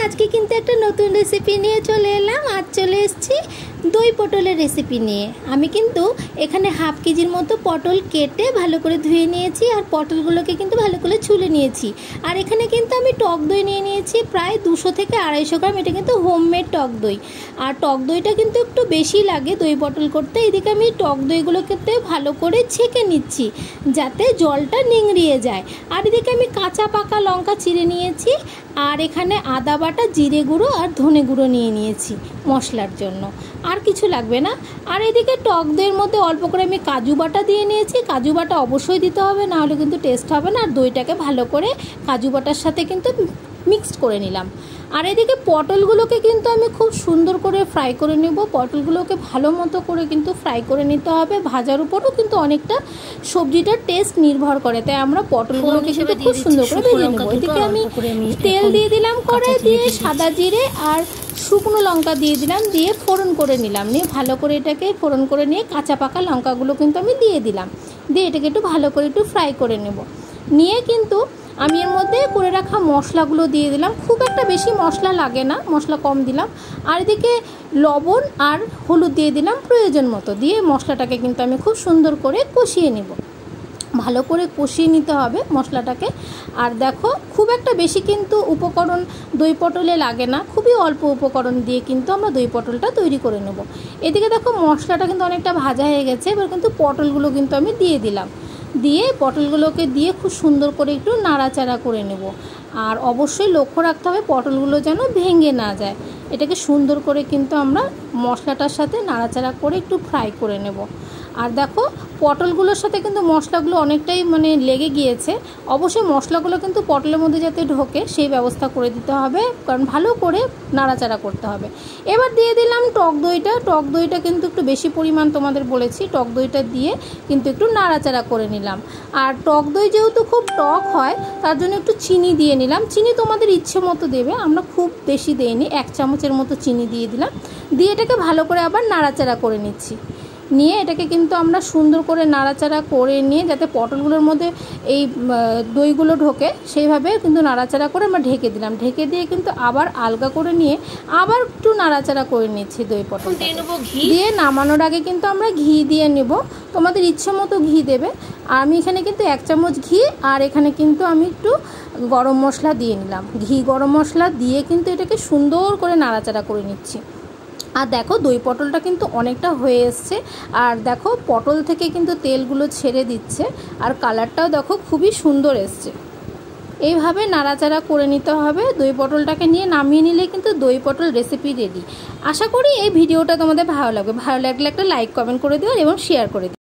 আজকে কিন্তু একটা নতুন রেসিপি নিয়ে চলে এলাম। আজ চলে এসেছি দই পটলের রেসিপি নিয়ে। আমি কিন্তু এখানে হাফ কেজির মতো পটল কেটে ভালো করে ধুয়ে নিয়েছি, আর পটলগুলোকে কিন্তু ভালো করে ছুলে নিয়েছি। আর এখানে কিন্তু আমি টক দই নিয়ে নিয়েছি প্রায় 200 থেকে 250 গ্রাম। এটা কিন্তু হোমমেড টক দই, আর টক দইটা কিন্তু একটু বেশি লাগে দই পটল করতে। এদিকে আমি টক দইগুলোকে ভালো করে ছেঁকে নিচ্ছি যাতে জলটা নিংড়িয়ে যায়। আর এদিকে আমি কাঁচা পাকা লঙ্কা চিড়ে নিয়েছি, আর এখানে আদা বাটা, জিরে গুঁড়ো আর ধনে গুঁড়ো নিয়ে নিয়েছি মশলার জন্য, আর কিছু লাগবে না। আর এদিকে টক দইয়ের মধ্যে অল্প করে আমি কাজু বাটা দিয়ে নিয়েছি। কাজু বাটা অবশ্যই দিতে হবে, না হলে কিন্তু টেস্ট হবে না। আর দইটাকে ভালো করে কাজু বাটার সাথে কিন্তু মিক্সড করে নিলাম। আর এদিকে পটলগুলোকে কিন্তু আমি খুব সুন্দর করে ফ্রাই করে নেব। পটলগুলোকে ভালো মতো করে কিন্তু ফ্রাই করে নিতে হবে। ভাজার উপরও কিন্তু অনেকটা সবজিটার টেস্ট নির্ভর করে, তাই আমরা পটলগুলোকে কিন্তু খুব সুন্দর করে ভেজে নেব। এদিকে আমি তেল দিয়ে দিলাম কড়াই, দিয়ে সাদা জিরে আর শুকনো লঙ্কা দিয়ে দিলাম, দিয়ে ফোড়ন করে নিলাম। নিয়ে ভালো করে এটাকে ফোড়ন করে নিয়ে কাঁচা পাকা লঙ্কাগুলো কিন্তু আমি দিয়ে দিলাম, দিয়ে এটাকে একটু ভালো করে একটু ফ্রাই করে নেব। নিয়ে কিন্তু আমি এর মধ্যে করে রাখা মশলাগুলো দিয়ে দিলাম। খুব একটা বেশি মশলা লাগে না, মশলা কম দিলাম। আর এদিকে লবণ আর হলুদ দিয়ে দিলাম প্রয়োজন মতো, দিয়ে মশলাটাকে কিন্তু আমি খুব সুন্দর করে কষিয়ে নেব। ভালো করে কষিয়ে নিতে হবে মশলাটাকে। আর দেখো খুব একটা বেশি কিন্তু উপকরণ দই পটলে লাগে না, খুবই অল্প উপকরণ দিয়ে কিন্তু আমরা দই পটলটা তৈরি করে নেব। এদিকে দেখো মশলাটা কিন্তু অনেকটা ভাজা হয়ে গেছে। এবার কিন্তু পটলগুলো কিন্তু আমি দিয়ে দিলাম, দিয়ে পটলগুলোকে দিয়ে খুব সুন্দর করে একটু নাড়াচাড়া করে নেব। আর অবশ্যই লক্ষ্য রাখতে হবে পটলগুলো যেন ভেঙে না যায়। এটাকে সুন্দর করে কিন্তু আমরা মশলাটার সাথে নাড়াচাড়া করে একটু ফ্রাই করে নেব। আর দেখো পটলগুলোর সাথে কিন্তু মশলাগুলো অনেকটাই লেগে গিয়েছে। অবশ্যই মশলাগুলো কিন্তু পটলের মধ্যে যাতে ঢোকে সেই ব্যবস্থা করে দিতে হবে, কারণ ভালো করে নাড়াচাড়া করতে হবে। এবার দিয়ে দিলাম টক দইটা। টক দইটা কিন্তু একটু বেশি পরিমাণ তোমাদের বলেছি, টক দইটা দিয়ে কিন্তু একটু নাড়াচাড়া করে নিলাম। আর টক দই যেহেতু খুব টক হয় তার জন্য একটু চিনি দিয়ে নিলাম। চিনি তোমাদের ইচ্ছে মতো দেবে, আমরা খুব বেশি দিইনি, 1 চামচের মতো চিনি দিয়ে দিলাম। দিয়ে এটাকে ভালো করে আবার নাড়াচাড়া করে নিচ্ছি। নিয়ে এটাকে কিন্তু আমরা সুন্দর করে নাড়াচাড়া করে নিয়ে যাতে পটলগুলোর মধ্যে এই দইগুলো ঢোকে সেইভাবে কিন্তু নাড়াচাড়া করে আমরা ঢেকে দিলাম। ঢেকে দিয়ে কিন্তু আবার আলগা করে নিয়ে আবার একটু নাড়াচাড়া করে নিচ্ছি দই পটল দিয়ে। নামানোর আগে কিন্তু আমরা ঘি দিয়ে নেব, তোমাদের ইচ্ছে মতো ঘি দেবে। আমি এখানে কিন্তু 1 চামচ ঘি, আর এখানে কিন্তু আমি একটু গরম মশলা দিয়ে নিলাম। ঘি গরম মশলা দিয়ে কিন্তু এটাকে সুন্দর করে নাড়াচাড়া করে নিচ্ছি। আর দেখো দই পটলটা কিন্তু অনেকটা হয়ে এসছে, আর দেখো পটল থেকে কিন্তু তেলগুলো ছেড়ে দিচ্ছে, আর কালারটাও দেখো খুবই সুন্দর এসছে। এইভাবে নাড়াচাড়া করে নিতে হবে। দই পটলটাকে নিয়ে নামিয়ে নিলে কিন্তু দই পটল রেসিপি রেডি। আশা করি এই ভিডিওটা তোমাদের ভালো লাগবে। ভালো লাগলে একটা লাইক কমেন্ট করে দিও এবং শেয়ার করে দিও।